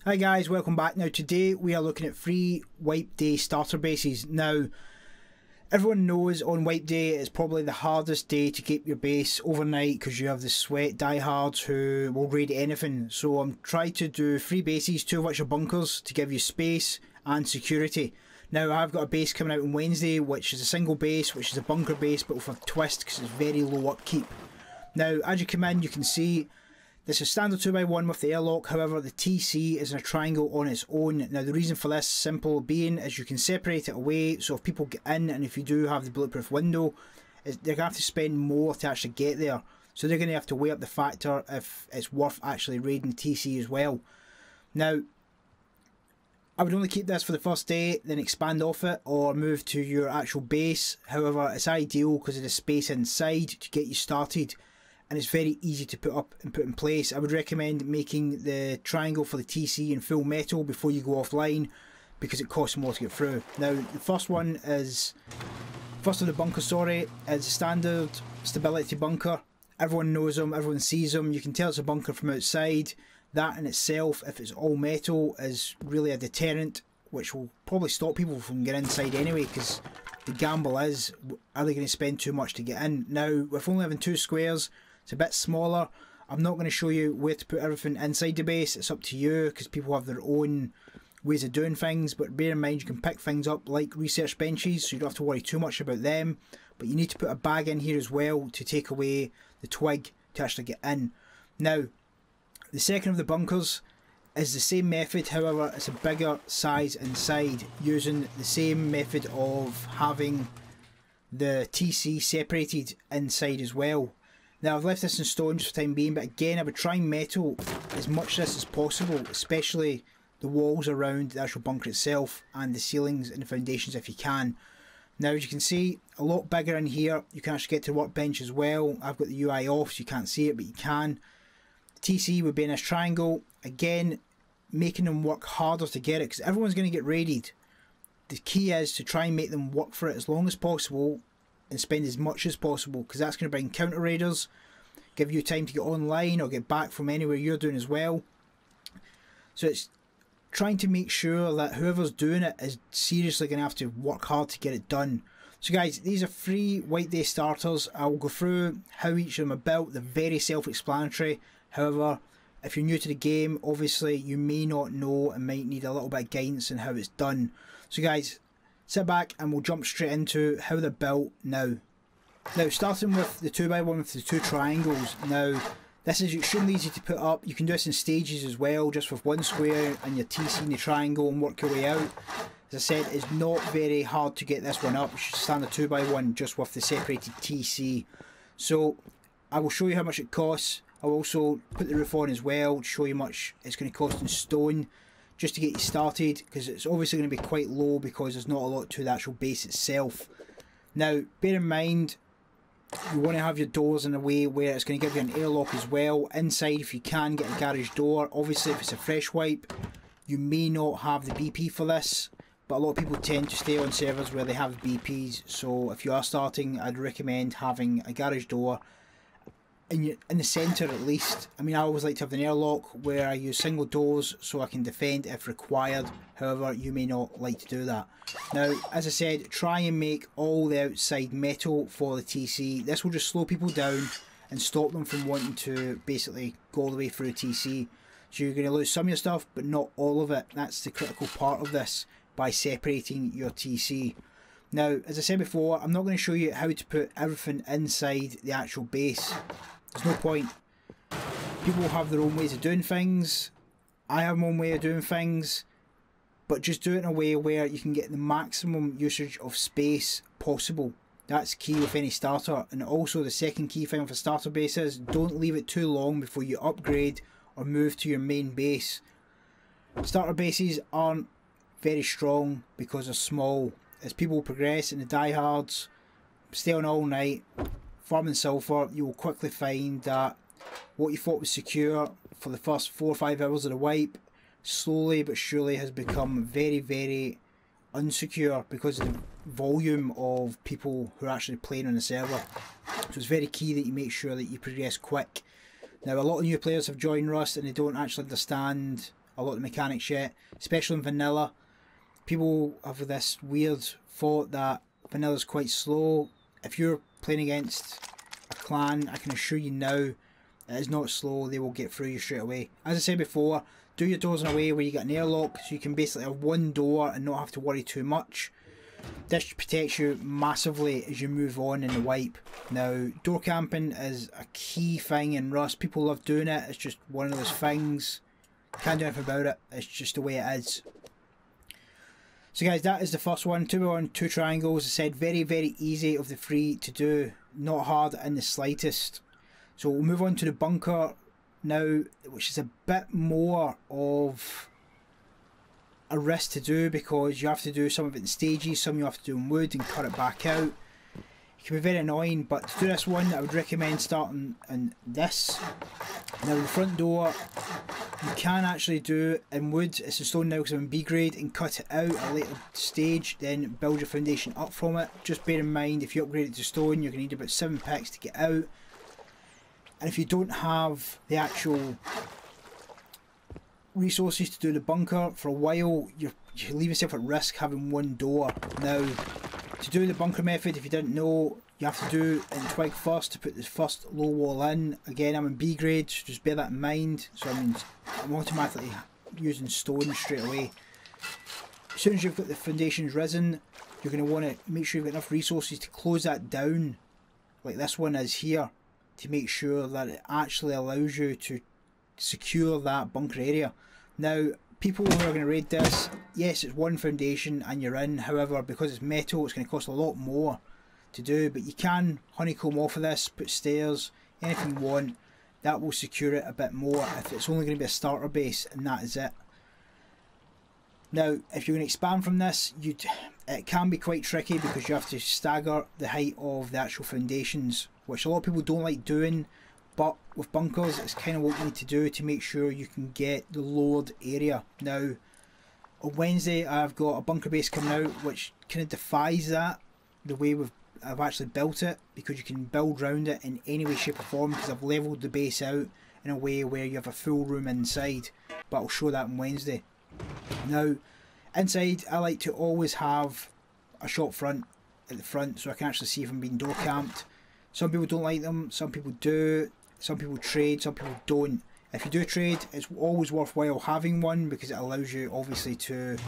Hi guys, welcome back. Now today we are looking at free wipe day starter bases. Now everyone knows on wipe day it's probably the hardest day to keep your base overnight because you have the sweat diehards who will raid anything. So I'm trying to do free bases, 2 of which are bunkers to give you space and security. Now I've got a base coming out on Wednesday which is a single base, which is a bunker base but with a twist because it's very low upkeep. Now as you come in you can see this is standard 2x1 with the airlock, however the TC is in a triangle on its own. Now the reason for this simple being is you can separate it away, so if people get in and if you do have the bulletproof window, they're going to have to spend more to actually get there. So they're going to have to weigh up the factor if it's worth actually raiding the TC as well. Now, I would only keep this for the first day, then expand off it or move to your actual base. However, it's ideal because of the space inside to get you started. And it's very easy to put up and put in place. I would recommend making the triangle for the TC in full metal before you go offline because it costs more to get through. Now the first of the bunkers is a standard stability bunker. Everyone knows them, everyone sees them. You can tell it's a bunker from outside. That in itself, if it's all metal, is really a deterrent which will probably stop people from getting inside anyway, because the gamble is, are they going to spend too much to get in? Now with only having 2 squares, it's a bit smaller. I'm not going to show you where to put everything inside the base. It's up to you because people have their own ways of doing things. But bear in mind you can pick things up like research benches, so you don't have to worry too much about them. But you need to put a bag in here as well to take away the twig to actually get in. Now, the second of the bunkers is the same method, however it's a bigger size inside, using the same method of having the TC separated inside as well. Now I've left this in stone just for the time being, but again I would try and metal as much of this as possible, especially the walls around the actual bunker itself and the ceilings and the foundations if you can. Now as you can see, a lot bigger in here. You can actually get to the workbench as well. I've got the UI off so you can't see it, but you can. The TC would be in this triangle, again making them work harder to get it because everyone's going to get raided. The key is to try and make them work for it as long as possible and spend as much as possible, because that's going to bring counter raiders, give you time to get online or get back from anywhere you're doing as well. So it's trying to make sure that whoever's doing it is seriously going to have to work hard to get it done. So guys, these are free white day starters. I'll go through how each of them are built. They're very self-explanatory. However, if you're new to the game, obviously you may not know and might need a little bit of guidance on how it's done. So guys, sit back and we'll jump straight into how they're built now. Now starting with the 2x1 with the 2 triangles. Now this is extremely easy to put up. You can do this in stages as well, just with 1 square and your TC in the triangle and work your way out. As I said, it's not very hard to get this one up. You should stand a 2x1 just with the separated TC. So I will show you how much it costs. I'll also put the roof on as well to show you how much it's going to cost in stone, just to get you started, because it's obviously going to be quite low because there's not a lot to the actual base itself. Now bear in mind you want to have your doors in a way where it's going to give you an airlock as well. Inside, if you can, get a garage door. Obviously if it's a fresh wipe you may not have the BP for this, but a lot of people tend to stay on servers where they have BPs, so if you are starting I'd recommend having a garage door in the centre at least. I mean, I always like to have an airlock where I use single doors so I can defend if required. However, you may not like to do that. Now, as I said, try and make all the outside metal for the TC. This will just slow people down and stop them from wanting to basically go all the way through TC. So you're going to lose some of your stuff, but not all of it. That's the critical part of this, by separating your TC. Now, as I said before, I'm not going to show you how to put everything inside the actual base. There's no point. People have their own ways of doing things. I have my own way of doing things. But just do it in a way where you can get the maximum usage of space possible. That's key with any starter. And also the second key thing with a starter base is don't leave it too long before you upgrade or move to your main base. Starter bases aren't very strong because they're small. As people progress and the diehards stay on all night farming sulphur, you will quickly find that what you thought was secure for the first 4 or 5 hours of the wipe slowly but surely has become very, very unsecure because of the volume of people who are actually playing on the server. So it's very key that you make sure that you progress quick. Now, a lot of new players have joined Rust and they don't actually understand a lot of the mechanics yet, especially in vanilla. People have this weird thought that vanilla's quite slow. If you're playing against a clan, I can assure you now, it is not slow. They will get through you straight away. As I said before, do your doors in a way where you get an airlock, so you can basically have one door and not have to worry too much. This protects you massively as you move on in the wipe. Now, door camping is a key thing in Rust. People love doing it. It's just one of those things. Can't do anything about it. It's just the way it is. So guys, that is the first one. 2v1, 2 triangles. As I said, very, very easy of the 3 to do. Not hard in the slightest. So we'll move on to the bunker now, which is a bit more of a risk to do because you have to do some of it in stages, some you have to do in wood and cut it back out. It can be very annoying, but to do this one I would recommend starting on this. Now the front door you can actually do in wood. It's a stone now because I'm in B grade, and cut it out at a later stage, then build your foundation up from it. Just bear in mind, if you upgrade it to stone you're going to need about 7 picks to get out, and if you don't have the actual resources to do the bunker for a while, you leave yourself at risk having one door. Now, to do the bunker method, if you didn't know, you have to do it in Twig first to put the first low wall in. Again, I'm in B grade, so just bear that in mind. So I'm automatically using stone straight away. As soon as you've got the foundations risen, you're going to want to make sure you've got enough resources to close that down, like this one is here, to make sure that it actually allows you to secure that bunker area. Now, people who are going to raid this, yes, it's one foundation and you're in. However, because it's metal, it's going to cost a lot more to do, but you can honeycomb off of this, put stairs, anything you want. That will secure it a bit more if it's only going to be a starter base, and that is it. Now, if you're going to expand from this, it can be quite tricky because you have to stagger the height of the actual foundations, which a lot of people don't like doing. But with bunkers, it's kind of what you need to do to make sure you can get the lowered area. Now, on Wednesday, I've got a bunker base coming out, which kind of defies that, the way I've actually built it, because you can build around it in any way, shape or form, because I've levelled the base out in a way where you have a full room inside. But I'll show that on Wednesday. Now, inside, I like to always have a shop front at the front, so I can actually see if I'm being door camped. Some people don't like them, some people do. Some people trade, some people don't. If you do trade, it's always worthwhile having one because it allows you obviously to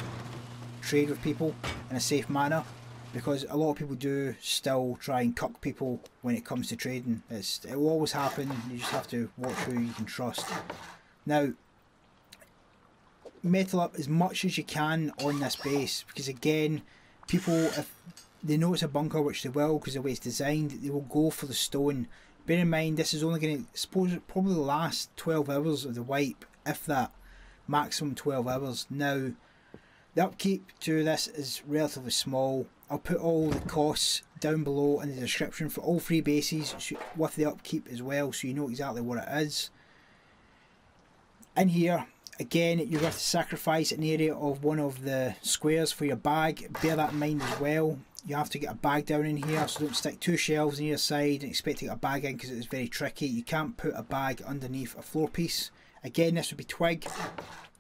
trade with people in a safe manner, because a lot of people do still try and cuck people when it comes to trading. It will always happen. You just have to watch who you can trust. Now, metal up as much as you can on this base, because again, people, if they know it's a bunker, which they will because the way it's designed, they will go for the stone. Bear in mind, this is only going to probably last 12 hours of the wipe, if that, maximum 12 hours. Now, the upkeep to this is relatively small. I'll put all the costs down below in the description for all 3 bases with the upkeep as well, so you know exactly what it is. In here, again, you're going to have to sacrifice an area of one of the squares for your bag. Bear that in mind as well. You have to get a bag down in here, so don't stick 2 shelves on either side and expect to get a bag in, because it's very tricky. You can't put a bag underneath a floor piece. Again, this would be twig.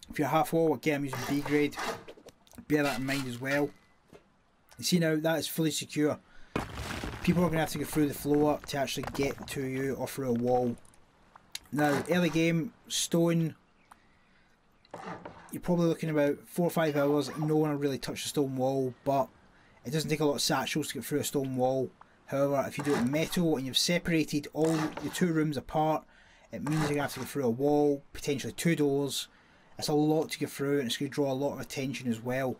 If you're half wall, again I'm using B grade. Bear that in mind as well. You see now, that is fully secure. People are going to have to go through the floor to actually get to you, or through a wall. Now, early game, stone, you're probably looking about 4 or 5 hours. No one will really touch the stone wall, but it doesn't take a lot of satchels to get through a stone wall. However, if you do it in metal and you've separated all the 2 rooms apart, it means you're going to have to go through a wall, potentially 2 doors. It's a lot to go through, and it's going to draw a lot of attention as well.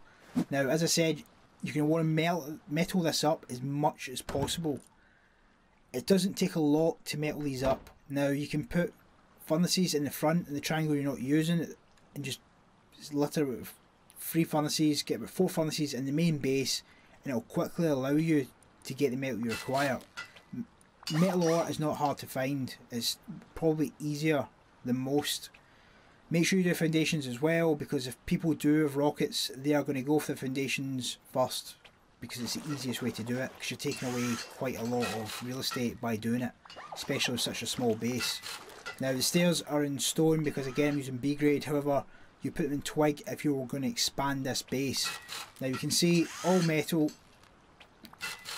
Now, as I said, you're going to want to metal this up as much as possible. It doesn't take a lot to metal these up. Now, you can put furnaces in the front in the triangle you're not using, and just litter it with 3 furnaces, get about 4 furnaces in the main base, and it'll quickly allow you to get the metal you require. Metal ore is not hard to find. It's probably easier than most. Make sure you do foundations as well, because if people do have rockets, they are going to go for the foundations first, because it's the easiest way to do it, because you're taking away quite a lot of real estate by doing it, especially with such a small base. Now, the stairs are in stone because again I'm using B grade. However, you put them in twig if you were going to expand this base. Now you can see all metal.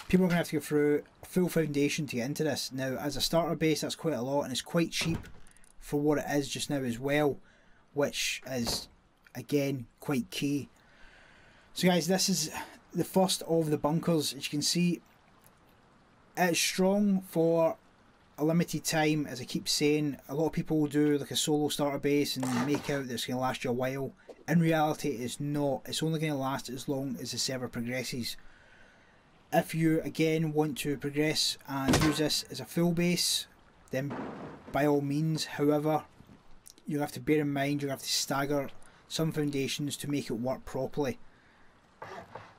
People are going to have to go through a full foundation to get into this. Now as a starter base, that's quite a lot, and it's quite cheap for what it is just now as well, which is again quite key. So guys, this is the first of the bunkers. As you can see, it's strong for a limited time. As I keep saying, a lot of people will do like a solo starter base and make out that it's going to last you a while. In reality, it's not. It's only going to last as long as the server progresses. If you again want to progress and use this as a full base, then by all means. However, you have to bear in mind you have to stagger some foundations to make it work properly.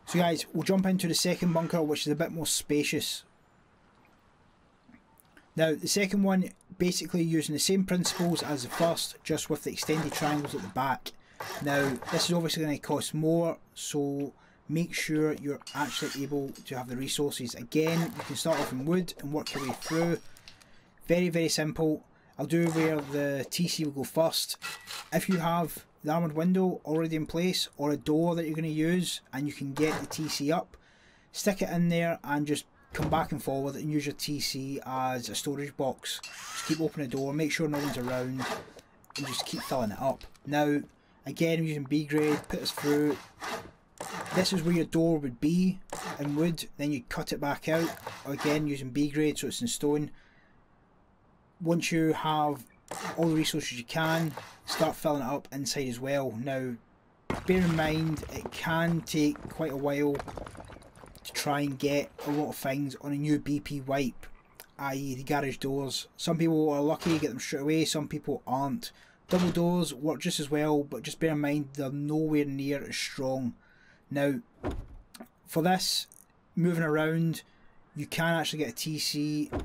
So guys, we'll jump into the second bunker, which is a bit more spacious. Now the second one, basically using the same principles as the first, just with the extended triangles at the back. Now this is obviously going to cost more, so make sure you're actually able to have the resources. Again, you can start off in wood and work your way through. Very, very simple. I'll do where the TC will go first. If you have the armoured window already in place, or a door that you're going to use, and you can get the TC up, stick it in there and just come back and forward and use your TC as a storage box. Just keep opening the door, make sure no one's around, and just keep filling it up. Now again, I'm using B grade, put this through. This is where your door would be in wood, then you cut it back out, again using B grade so it's in stone. Once you have all the resources you can, start filling it up inside as well. Now bear in mind it can take quite a while to try and get a lot of things on a new BP wipe, i.e. the garage doors. Some people are lucky, get them straight away, some people aren't. Double doors work just as well, but just bear in mind they're nowhere near as strong. Now for this, moving around, you can actually get a TC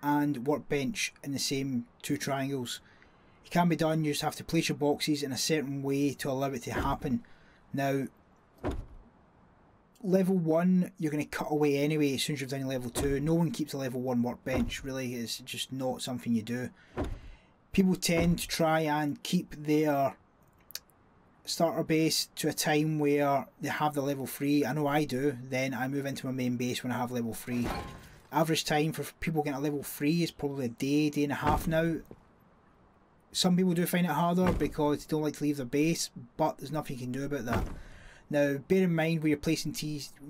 and workbench in the same two triangles. It can be done, you just have to place your boxes in a certain way to allow it to happen. Now level 1 you're going to cut away anyway as soon as you've done level 2. No one keeps a level 1 workbench, really. It's just not something you do. People tend to try and keep their starter base to a time where they have the level 3. I know I do. Then I move into my main base when I have level 3. Average time for people getting a level 3 is probably a day, day and a half now. Some people do find it harder because they don't like to leave their base, but there's nothing you can do about that. Now bear in mind where you're placing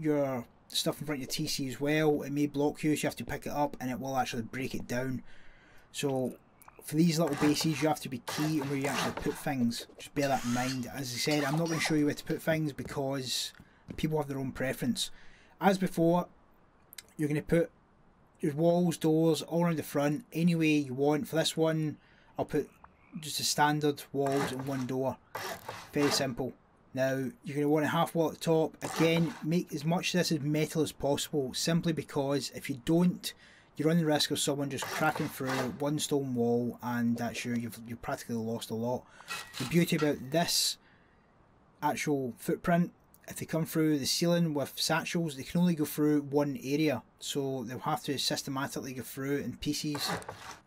your stuff in front of your TC as well. It may block you, so you have to pick it up and it will actually break it down. So for these little bases you have to be key on where you actually put things. Just bear that in mind. As I said, I'm not going to show you where to put things because people have their own preference. As before, you're going to put your walls, doors all around the front any way you want. For this one I'll put just a standard walls and one door. Very simple. Now you're going to want a half wall at the top. Again, make as much of this as metal as possible, simply because if you don't, you run the risk of someone just cracking through one stone wall and that's you've practically lost a lot. The beauty about this actual footprint, if they come through the ceiling with satchels, they can only go through one area, so they'll have to systematically go through in pieces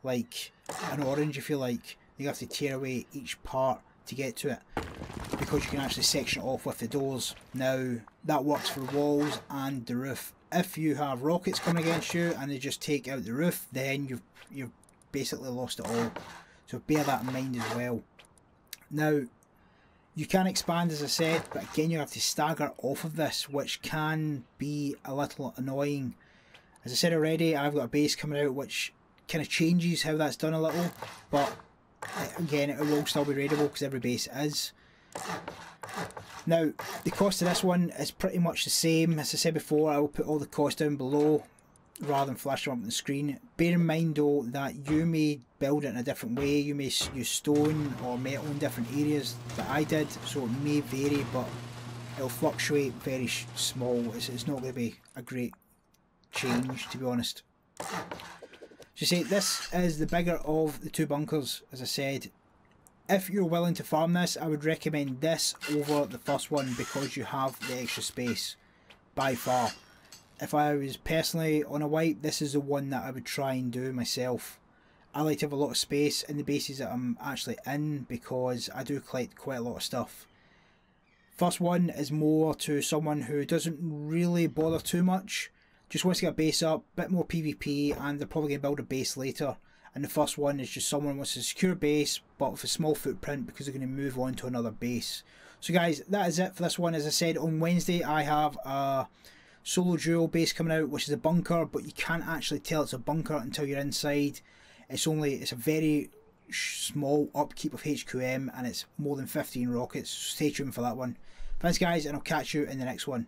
like an orange. If you like, you have to tear away each part to get to it, because you can actually section it off with the doors. Now that works for the walls and the roof. If you have rockets coming against you and they just take out the roof, then you've basically lost it all, so bear that in mind as well. Now you can expand, as I said, but again you have to stagger off of this, which can be a little annoying. As I said already, I've got a base coming out which kind of changes how that's done a little, but again it will still be raidable because every base is. Now the cost of this one is pretty much the same. As I said before, I will put all the costs down below rather than flash them up on the screen. Bear in mind though that you may build it in a different way. You may use stone or metal in different areas that I did, so it may vary, but it'll fluctuate very small. It's not going to be a great change, to be honest. So say this is the bigger of the two bunkers. As I said, if you're willing to farm this, I would recommend this over the first one because you have the extra space by far. If I was personally on a wipe, this is the one that I would try and do myself. I like to have a lot of space in the bases that I'm actually in, because I do collect quite a lot of stuff. First one is more to someone who doesn't really bother too much, just wants to get a base up, bit more PvP, and they're probably going to build a base later. And the first one is just someone who wants a secure base, but with a small footprint, because they're going to move on to another base. So guys, that is it for this one. As I said, on Wednesday I have a solo duo base coming out, which is a bunker, but you can't actually tell it's a bunker until you're inside. It's a very small upkeep of HQM, and it's more than 15 rockets. So stay tuned for that one. Thanks guys, and I'll catch you in the next one.